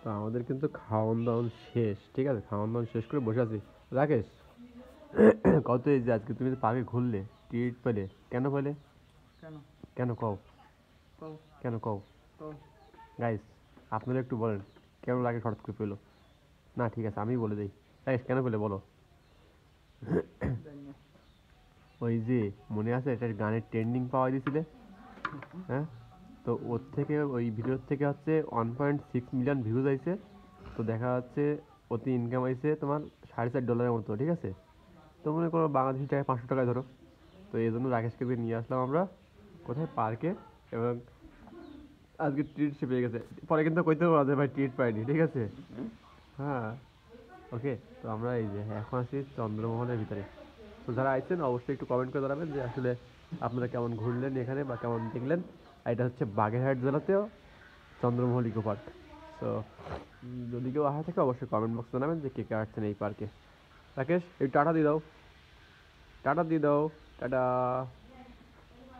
তো আমাদের কিন্তু খাওয়ান দাওয়ান শেষ, ঠিক আছে? খাওয়ান দাওয়ান শেষ করে বসে আছি। রাকেশ, কত এই যে আজকে তুমি পার্কে ঘুরলে, টিকিট পেলে, কেন পেলে? কেন? কেন কও? কও। কেন কও? কও। গাইস, আপনারা একটু বলেন কেন রাকেশ হঠাৎ করে পেলো? না ঠিক আছে, আমি বলে দিই। রাকেশ কেন পেলে বলো? জানি না। ওই যে মনে আছে একটা গানের ট্রেন্ডিং পাওয়া দিয়েছিলে, হ্যাঁ? তো ওর থেকে, ওই ভিডিওর থেকে হচ্ছে 1.6 মিলিয়ন ভিউজ আইছে। তো দেখা যাচ্ছে প্রতি ইনকাম আইছে তোমার $4.5 মতো, ঠিক আছে? তো মনে করো বাংলাদেশি টাকায় 500 টাকায় ধরো। তো এই জন্য রাকেশকে নিয়ে আসলাম আমরা কোথায়, পার্কে। এবং আজকে ট্রিট সে পেয়ে গেছে। পরে কিন্তু কইতে পারবো যে ভাই ট্রিট পাইনি, ঠিক আছে? হ্যাঁ, ওকে। তো আমরা এই যে এখন আছি চন্দ্রমোহনের ভিতরে। তো যারা আইছেন অবশ্যই একটু কমেন্ট করে জানাবেন যে আসলে আপনারা কেমন ঘুরলেন এখানে বা কেমন দেখলেন। আর এটা হচ্ছে বাগেরহাট জেলাতেও চন্দ্রমোহন ইকো পার্ক। তো যদি কেউ আসা থাকে অবশ্যই কমেন্ট বক্সে জানাবেন যে কে কে আসছেন এই পার্কে। রাকেশ, এই টাটা দিয়ে দাও, টাটা দিয়ে দাও, টাটা।